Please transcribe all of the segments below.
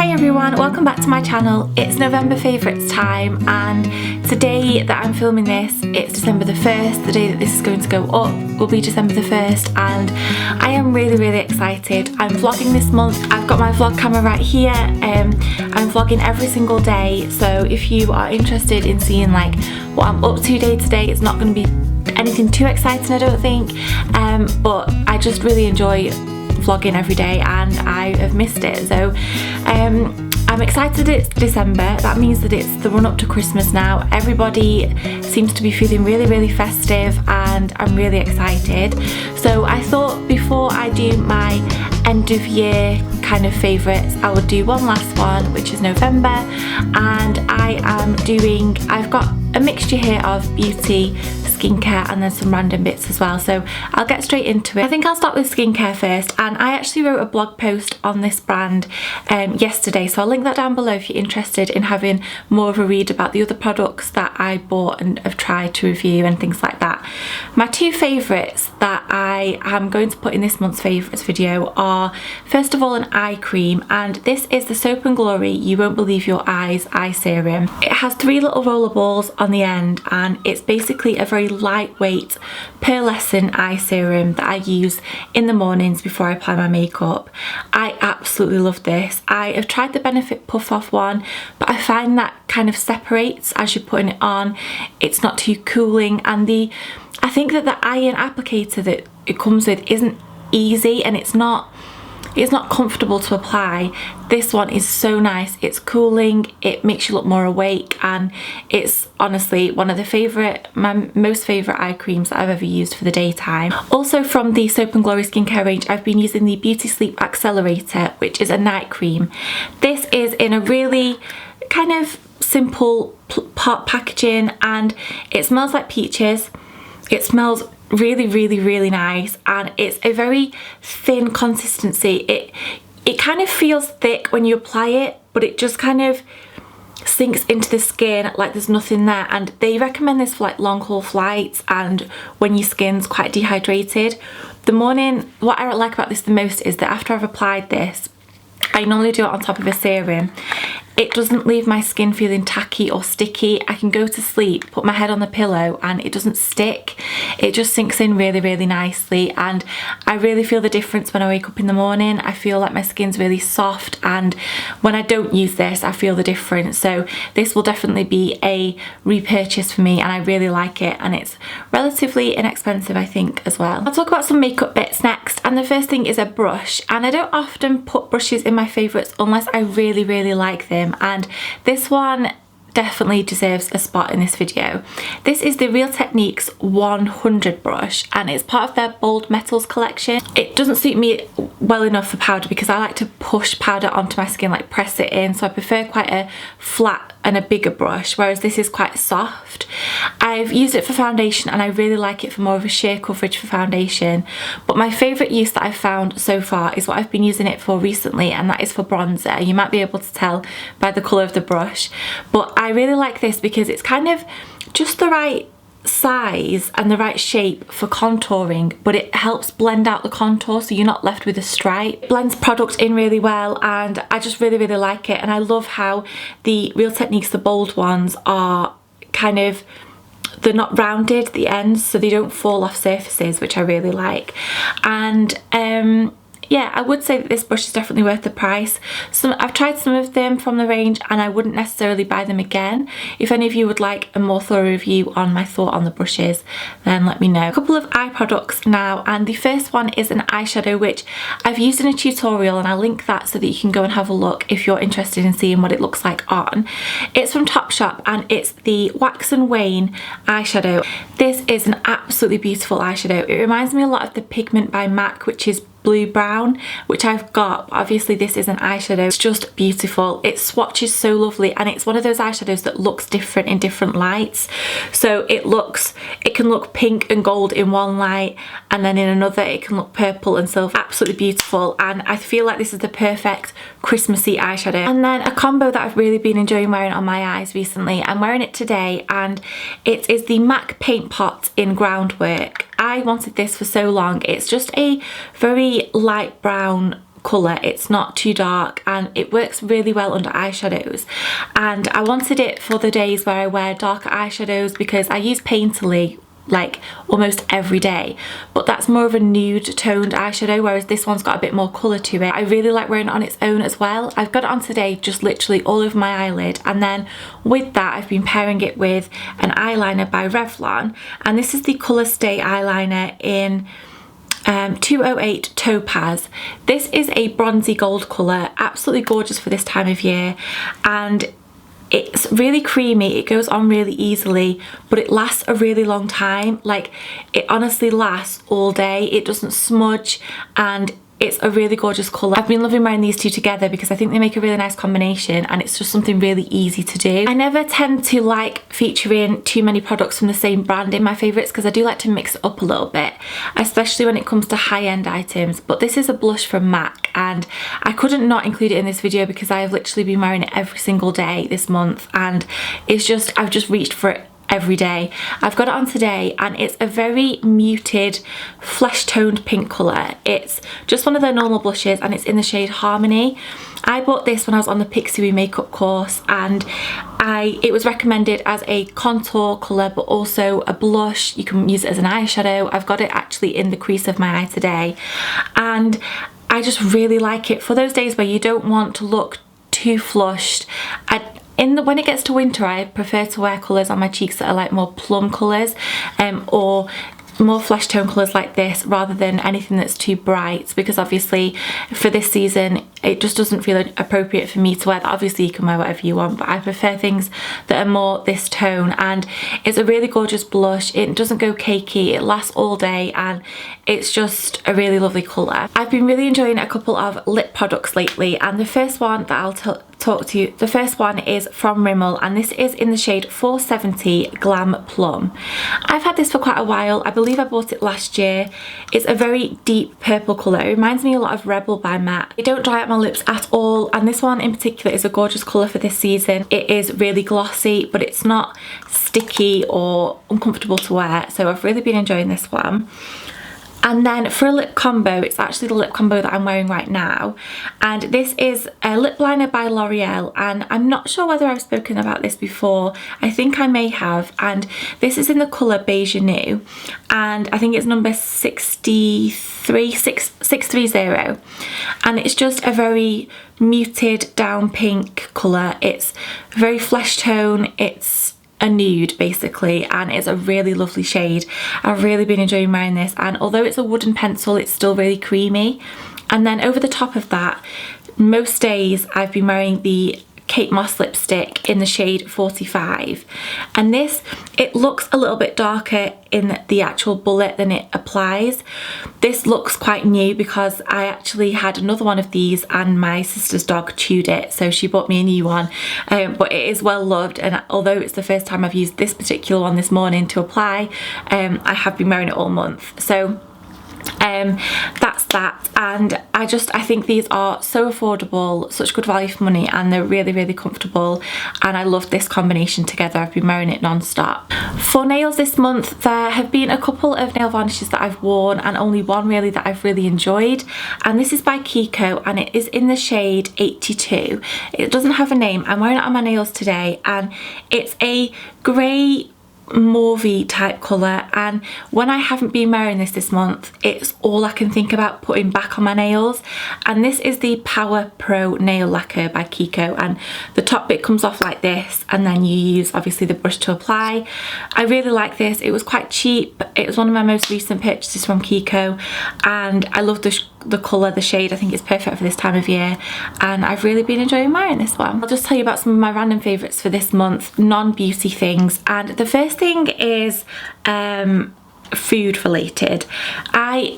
Hi everyone, welcome back to my channel. It's November favourites time, and today that I'm filming this, it's December the 1st. The day that this is going to go up will be December the 1st, and I am really excited. I'm vlogging this month. I've got my vlog camera right here. I'm vlogging every single day, so if you are interested in seeing like what I'm up to day to day, it's not going to be anything too exciting, I don't think, but I just really enjoy vlogging every day and I have missed it. So I'm excited it's December. That means that it's the run up to Christmas now. Everybody seems to be feeling really festive and I'm really excited. So I thought before I do my end of year kind of favourites, I would do one last one, which is November, and I've got a mixture here of beauty, skincare, and then some random bits as well, so I'll get straight into it. I think I'll start with skincare first, and I actually wrote a blog post on this brand yesterday, so I'll link that down below if you're interested in having more of a read about the other products that I bought and have tried to review and things like that. My two favourites that I am going to put in this month's favourites video are, first of all, an eye cream, and this is the Soap & Glory You Won't Believe Your Eyes eye serum. It has 3 little roller balls on the end, and it's basically a very lightweight pearlescent eye serum that I use in the mornings before I apply my makeup. I absolutely love this. I have tried the Benefit Puff Off one, but I find that kind of separates as you're putting it on. It's not too cooling, and I think that the iron applicator that it comes with isn't easy, and it's not comfortable to apply. This one is so nice. It's cooling, it makes you look more awake, and it's honestly one of my most favourite eye creams that I've ever used for the daytime. Also from the Soap & Glory skincare range, I've been using the Beauty Sleep Accelerator, which is a night cream. This is in a really kind of simple pot packaging, and it smells like peaches. It smells really nice, and it's a very thin consistency. It kind of feels thick when you apply it, but it just kind of sinks into the skin like there's nothing there, and they recommend this for like long haul flights and when your skin's quite dehydrated. What I like about this the most is that after I've applied this, I normally do it on top of a serum. It doesn't leave my skin feeling tacky or sticky. I can go to sleep, put my head on the pillow, and it doesn't stick. It just sinks in really nicely, and I really feel the difference when I wake up in the morning. I feel like my skin's really soft, and when I don't use this, I feel the difference. So this will definitely be a repurchase for me, and I really like it, and it's relatively inexpensive, I think, as well. I'll talk about some makeup bits next, and the first thing is a brush, and I don't often put brushes in my favourites unless I really like them, and this one definitely deserves a spot in this video. This is the Real Techniques 100 brush, and it's part of their Bold Metals collection. It doesn't suit me well enough for powder because I like to push powder onto my skin, like press it in, so I prefer quite a flat and a bigger brush, whereas this is quite soft. I've used it for foundation and I really like it for more of a sheer coverage for foundation, but my favourite use that I've found so far is what I've been using it for recently, and that is for bronzer. You might be able to tell by the colour of the brush, but I really like this because it's kind of just the right size and the right shape for contouring, but it helps blend out the contour so you're not left with a stripe. It blends product in really well, and I just really like it. And I love how the Real Techniques, the bold ones, are kind of, they're not rounded at the ends, so they don't fall off surfaces, which I really like. And yeah, I would say that this brush is definitely worth the price. I've tried some of them from the range and I wouldn't necessarily buy them again. If any of you would like a more thorough review on my thought on the brushes, then let me know. A couple of eye products now, and the first one is an eyeshadow which I've used in a tutorial, and I'll link that so that you can go and have a look if you're interested in seeing what it looks like on. It's from Topshop, and it's the Wax and Wane eyeshadow. This is an absolutely beautiful eyeshadow. It reminds me a lot of the Pigment by MAC, which is blue brown, which I've got. Obviously this is an eyeshadow. It's just beautiful. It swatches so lovely, and it's one of those eyeshadows that looks different in different lights. So it can look pink and gold in one light, and then in another it can look purple and silver. Absolutely beautiful, and I feel like this is the perfect Christmassy eyeshadow. And then a combo that I've really been enjoying wearing on my eyes recently, I'm wearing it today, and it is the MAC Paint Pot in Groundwork. I wanted this for so long. It's just a very light brown colour. It's not too dark and it works really well under eyeshadows, and I wanted it for the days where I wear darker eyeshadows because I use Painterly like almost every day, but that's more of a nude toned eyeshadow, whereas this one's got a bit more colour to it. I really like wearing it on its own as well. I've got it on today just literally all over my eyelid, and then with that I've been pairing it with an eyeliner by Revlon, and this is the Colour Stay eyeliner in 208 Topaz. This is a bronzy gold colour, absolutely gorgeous for this time of year, and it's really creamy. It goes on really easily, but it lasts a really long time. Like, it honestly lasts all day. It doesn't smudge, and it's a really gorgeous colour. I've been loving wearing these two together because I think they make a really nice combination, and it's just something really easy to do. I never tend to like featuring too many products from the same brand in my favourites because I do like to mix it up a little bit, especially when it comes to high-end items. But this is a blush from MAC, and I couldn't not include it in this video because I have literally been wearing it every single day this month, and it's just, I've just reached for it every day. I've got it on today, and it's a very muted flesh toned pink colour. It's just one of their normal blushes, and it's in the shade Harmony. I bought this when I was on the Pixie makeup course, and it was recommended as a contour colour but also a blush. You can use it as an eyeshadow. I've got it actually in the crease of my eye today, and I just really like it for those days where you don't want to look too flushed. When it gets to winter, I prefer to wear colours on my cheeks that are like more plum colours, or more flesh tone colours like this, rather than anything that's too bright, because obviously for this season it just doesn't feel appropriate for me to wear that. Obviously you can wear whatever you want, but I prefer things that are more this tone, and it's a really gorgeous blush. It doesn't go cakey, it lasts all day, and it's just a really lovely colour. I've been really enjoying a couple of lip products lately, and the first one that I'll talk to you, the first one is from Rimmel, and this is in the shade 470 Glam Plum. I've had this for quite a while. I believe I bought it last year. It's a very deep purple colour. It reminds me a lot of Rebel by MAC. They don't dry out my lips at all, and this one in particular is a gorgeous colour for this season. It is really glossy, but it's not sticky or uncomfortable to wear, so I've really been enjoying this one. And then for a lip combo, it's actually the lip combo that I'm wearing right now, and this is a lip liner by L'Oreal, and I'm not sure whether I've spoken about this before. I think I may have, and this is in the colour Beige Nude, and I think it's number 630, and it's just a very muted down pink colour. It's very flesh tone, it's a nude basically, and it's a really lovely shade. I've really been enjoying wearing this, and although it's a wooden pencil, it's still really creamy. And then over the top of that, most days I've been wearing the Kate Moss lipstick in the shade 45, and this, it looks a little bit darker in the actual bullet than it applies. This looks quite new because I actually had another one of these and my sister's dog chewed it, so she bought me a new one, but it is well loved, and although it's the first time I've used this particular one this morning to apply, I have been wearing it all month. So that's that, and I think these are so affordable, such good value for money, and they're really, really comfortable, and I love this combination together. I've been wearing it non-stop. For nails this month, there have been a couple of nail varnishes that I've worn, and only one really that I've really enjoyed, and this is by Kiko, and it is in the shade 82. It doesn't have a name. I'm wearing it on my nails today, and it's a grey mauvey type colour, and when I haven't been wearing this month, it's all I can think about putting back on my nails. And this is the Power Pro nail lacquer by Kiko, and the top bit comes off like this, and then you use obviously the brush to apply. I really like this. It was quite cheap. It was one of my most recent purchases from Kiko, and I love the colour, the shade. I think it's perfect for this time of year, and I've really been enjoying wearing this one. I'll just tell you about some of my random favourites for this month, non-beauty things, and the first thing is food related.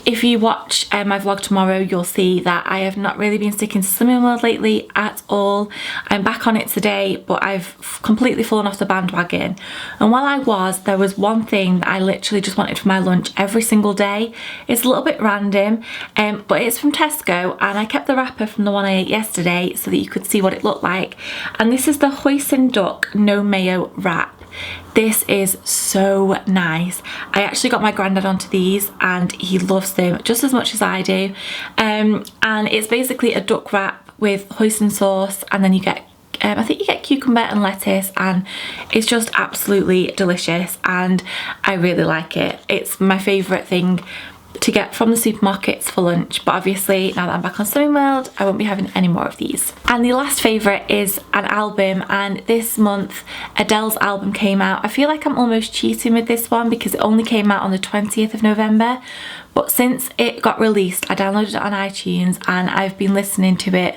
If you watch my vlog tomorrow, you'll see that I have not really been sticking to Slimming World lately at all. I'm back on it today, but I've completely fallen off the bandwagon, and while I was, there was one thing that I literally just wanted for my lunch every single day. It's a little bit random, but it's from Tesco, and I kept the wrapper from the one I ate yesterday so that you could see what it looked like, and this is the Hoisin duck no mayo wrap. This is so nice. I actually got my granddad onto these and he loves them just as much as I do. And it's basically a duck wrap with hoisin sauce, and then you get I think you get cucumber and lettuce, and it's just absolutely delicious and I really like it. It's my favourite thing to get from the supermarkets for lunch, but obviously now that I'm back on Slimming World I won't be having any more of these. And the last favourite is an album, and this month Adele's album came out. I feel like I'm almost cheating with this one because it only came out on the 20th of November, but since it got released I downloaded it on iTunes and I've been listening to it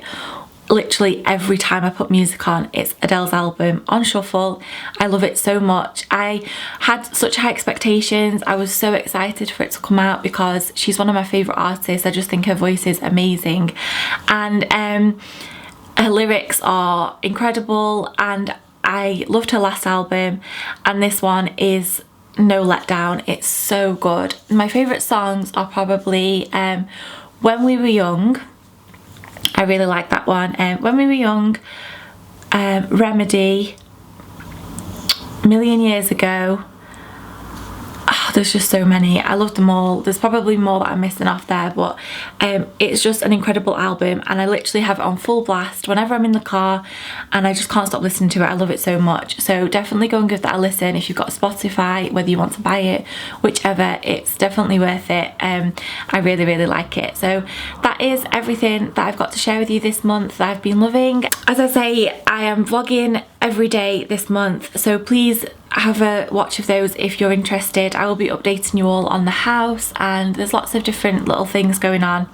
literally every time I put music on. It's Adele's album on shuffle. I love it so much. I had such high expectations. I was so excited for it to come out because she's one of my favourite artists. I just think her voice is amazing, and her lyrics are incredible, and I loved her last album, and this one is no letdown. It's so good. My favourite songs are probably When We Were Young. I really like that one. When We Were Young, Remedy, Million Years Ago. Oh, there's just so many. I love them all. There's probably more that I'm missing off there, but it's just an incredible album, and I literally have it on full blast whenever I'm in the car and I just can't stop listening to it. I love it so much. So definitely go and give that a listen if you've got Spotify, whether you want to buy it, whichever. It's definitely worth it. I really like it. So that is everything that I've got to share with you this month that I've been loving. As I say, I am vlogging every day this month, so please have a watch of those if you're interested. I will be updating you all on the house, and there's lots of different little things going on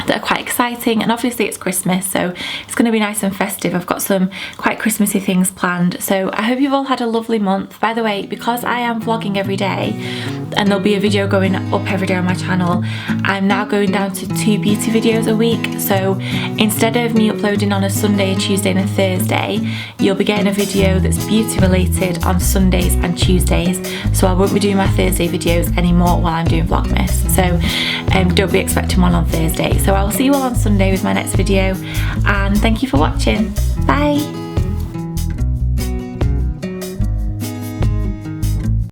that are quite exciting, and obviously it's Christmas, so it's going to be nice and festive. I've got some quite Christmassy things planned, so I hope you've all had a lovely month. By the way, because I am vlogging every day and there'll be a video going up every day on my channel, I'm now going down to 2 beauty videos a week. So instead of me uploading on a Sunday, a Tuesday and a Thursday, you'll be getting a video that's beauty related on Sundays and Tuesdays. So I won't be doing my Thursday videos anymore while I'm doing Vlogmas, so don't be expecting one on Thursday. So I will see you all on Sunday with my next video, and thank you for watching. Bye.